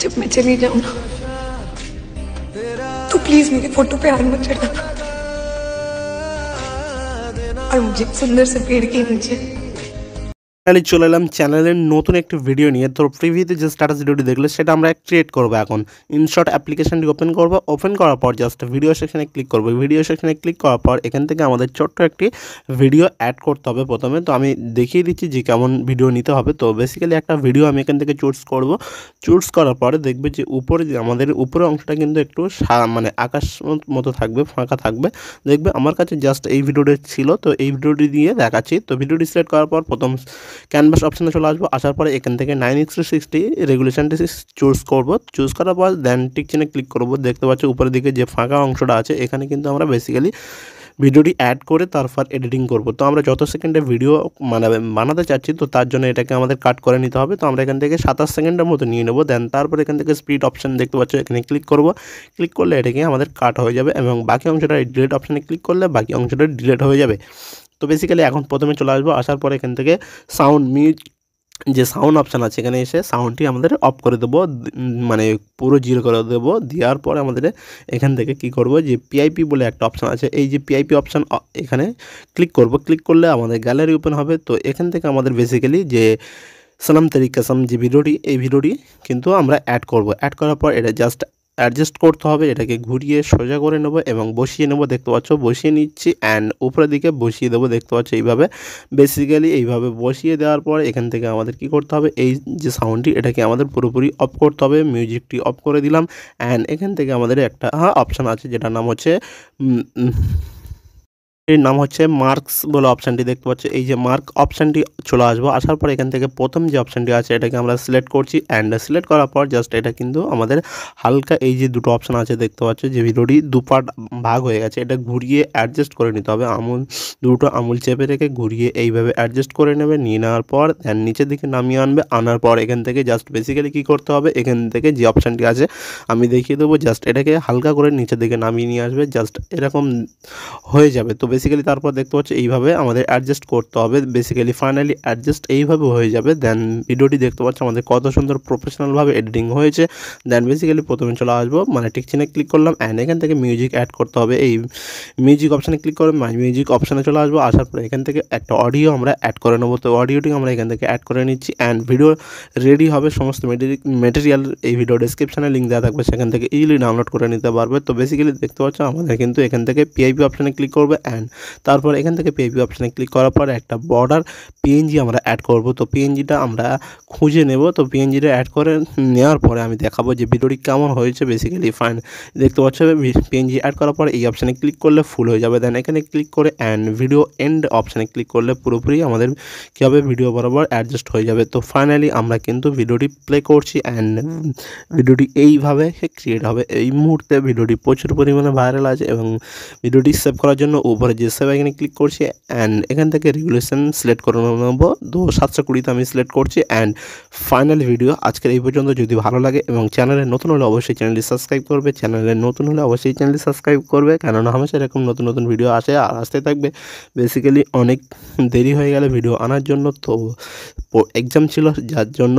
जब मैं चली जाऊं ना तो प्लीज मेरे फोटो पे हाथ मत चढ़ाना और मुझे सुंदर से पेड़ के नीचे তাহলে চলে এলাম চ্যানেলের নতুন একটি ভিডিও নিয়ে। তো প্রিভিউতে যে স্ট্যাটাস ভিডিওটি দেখলে সেটা আমরা ক্রিয়েট করবো। এখন ইনশর্ট অ্যাপ্লিকেশনটি ওপেন করবো। ওপেন করার পর জাস্ট ভিডিও সেকশনে ক্লিক করবো। ভিডিও সেকশনে ক্লিক করার পর এখান থেকে আমাদের ছোট্ট একটি ভিডিও অ্যাড করতে হবে প্রথমে। তো আমি দেখিয়ে দিচ্ছি যে কেমন ভিডিও নিতে হবে। তো বেসিক্যালি একটা ভিডিও আমি এখান থেকে চুজ করব। চুজ করার পরে দেখবে যে উপরে যে আমাদের উপরের অংশটা কিন্তু একটু মানে আকাশ মতো থাকবে, ফাঁকা থাকবে। দেখবে আমার কাছে জাস্ট এই ভিডিওটি ছিল, তো এই ভিডিওটি দিয়ে দেখাচ্ছি। তো ভিডিওটি সিলেক্ট করার পর প্রথম ক্যানভাস অপশানে চলে আসবো। আসার পরে এখান থেকে 9:60 রেগুলেশনটি চুজ করবো। চুজ করার পর দেন টিক চিহ্নে ক্লিক করবো। দেখতে পাচ্ছ উপরের দিকে যে ফাঁকা অংশটা আছে, এখানে কিন্তু আমরা বেসিক্যালি ভিডিওটি অ্যাড করে তারপর এডিটিং করব। তো আমরা যত সেকেন্ডে ভিডিও বানাতে চাচ্ছি, তো তার জন্য এটাকে আমাদের কাট করে নিতে হবে। তো আমরা এখান থেকে 27 সেকেন্ডের মতো নিয়ে নেবো। দেন তারপর এখান থেকে স্পিড অপশান দেখতে পাচ্ছ, এখানে ক্লিক করব। ক্লিক করলে এটাকে আমাদের কাট হয়ে যাবে এবং বাকি অংশটা ডিলিট অপশানে ক্লিক করলে বাকি অংশটা ডিলিট হয়ে যাবে। তো বেসিক্যালি এখন প্রথমে চলে আসবো। আসার পরে এখান থেকে সাউন্ড যে সাউন্ড অপশান আছে, এখানে এসে সাউন্ডটি আমাদের অফ করে দেবো, মানে পুরো জিরো করে দেবো। দেওয়ার পরে আমাদের এখান থেকে কি করব, যে পিআইপি বলে একটা অপশান আছে, এই যে পিআইপি অপশান এখানে ক্লিক করব। ক্লিক করলে আমাদের গ্যালারি ওপেন হবে। তো এখান থেকে আমাদের বেসিক্যালি যে সনম তেরি কসম যে ভিডিওটি, এই ভিডিওটি কিন্তু আমরা অ্যাড করব। অ্যাড করার পর এটা জাস্ট অ্যাডজাস্ট করতে হবে। এটাকে ঘুরিয়ে সোজা করে নেব এবং বসিয়ে নেব। দেখতে পাচ্ছ বসিয়ে নিচ্ছি অ্যান্ড উপরের দিকে বসিয়ে দেবো। দেখতে পাচ্ছ এইভাবে বেসিক্যালি এইভাবে বসিয়ে দেওয়ার পর এখান থেকে আমাদের কি করতে হবে, এই যে সাউন্ডটি এটাকে আমাদের পুরোপুরি অফ করতে হবে। মিউজিকটি অফ করে দিলাম অ্যান্ড এখান থেকে আমাদের একটা অপশান আছে যেটার নাম হচ্ছে এর নাম হচ্ছে মার্কস বলে অপশানটি দেখতে পাচ্ছ। এই যে মার্ক অপশানটি চলে আসবো। আসার পর এখান থেকে প্রথম যে অপশানটি আছে এটাকে আমরা সিলেক্ট করছি অ্যান্ড সিলেক্ট করার পর জাস্ট এটা কিন্তু আমাদের হালকা এই যে দুটো অপশান আছে দেখতে পাচ্ছ, যে ভিডিওটি দুপার্ট ভাগ হয়ে গেছে, এটা ঘুরিয়ে অ্যাডজাস্ট করে নিতে হবে। দুটো আঙুল চেপে রেখে ঘুরিয়ে এইভাবে অ্যাডজাস্ট করে নেবে। নিয়ে নেওয়ার পর নিচের দিকে নামিয়ে আনবে। আনার পর এখান থেকে জাস্ট বেসিক্যালি কী করতে হবে, এখান থেকে যে অপশানটি আছে আমি দেখিয়ে দেবো, জাস্ট এটাকে হালকা করে নিচের দিকে নামিয়ে নিয়ে আসবে। জাস্ট এরকম হয়ে যাবে। তো বেসিক্যালি তারপর দেখতে পাচ্ছি এইভাবে আমাদের অ্যাডজাস্ট করতে হবে। বেসিক্যালি ফাইনালি অ্যাডজাস্ট এইভাবে হয়ে যাবে। দেন ভিডিওটি দেখতে পাচ্ছ আমাদের কত সুন্দর প্রফেশনালভাবে এডিটিং হয়েছে। দেন বেসিক্যালি প্রথমে চলে আসবো, মানে টিক চিহ্নে ক্লিক করলাম অ্যান্ড এখান থেকে মিউজিক অ্যাড করতে হবে। এই মিউজিক অপশানে ক্লিক করে মাই মিউজিক অপশানে চলে আসবো। আসার পরে এখান থেকে একটা অডিও আমরা অ্যাড করে নেবো। তো অডিওটি আমরা এখান থেকে অ্যাড করে নিচ্ছি অ্যান্ড ভিডিও রেডি হবে। সমস্ত মেটেরিয়াল এই ভিডিও ডিসক্রিপশানে লিঙ্ক দেওয়া থাকবে, সেখান থেকে ইজিলি ডাউনলোড করে নিতে পারবে। তো বেসিক্যালি দেখতে পাচ্ছ আমাদের কিন্তু এখান থেকে পিআইপি অপশানে ক্লিক করবে অ্যান্ড তারপর এখান থেকে পিআইপি অপশানে ক্লিক করার পর একটা বর্ডার পিএনজি আমরা অ্যাড করব। তো পিএনজিটা আমরা খুঁজে নেব। তো পিএনজিটা অ্যাড করে নেওয়ার পরে আমি দেখাবো যে ভিডিওটি কেমন হয়েছে। বেসিক্যালি ফাইন দেখতে পাচ্ছ পিএনজি অ্যাড করার পর এই অপশানে ক্লিক করলে ফুল হয়ে যাবে। দেন এখানে ক্লিক করে অ্যান্ড ভিডিও এন্ড অপশানে ক্লিক করলে পুরোপুরি আমাদের কী হবে, ভিডিও বরাবর অ্যাডজাস্ট হয়ে যাবে। তো ফাইনালি আমরা কিন্তু ভিডিওটি প্লে করছি অ্যান্ড ভিডিওটি এইভাবে ক্রিয়েট হবে। এই মুহূর্তে ভিডিওটি প্রচুর পরিমাণে ভাইরাল আছে এবং ভিডিওটি সেভ করার জন্য উপরে যে সেভ এখানে ক্লিক করছি অ্যান্ড এখান থেকে রেগুলেশন সিলেক্ট করে নেবো। তো 720তে আমি সিলেক্ট করছি অ্যান্ড ফাইনাল ভিডিও আজকের এই পর্যন্ত। যদি ভালো লাগে এবং চ্যানেলে নতুন হলে অবশ্যই চ্যানেলটি সাবস্ক্রাইব করবে। কেননা হামেশা এরকম নতুন নতুন ভিডিও আসে আর আসতে থাকবে। বেসিক্যালি অনেক দেরি হয়ে গেলে ভিডিও আনার জন্য, তো এক্সাম ছিল যার জন্য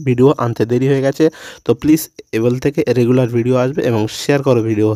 ভিডিও আনতে দেরি হয়ে গেছে। তো প্লিজ এবেল থেকে রেগুলার ভিডিও আসবে এবং শেয়ার করো ভিডিও।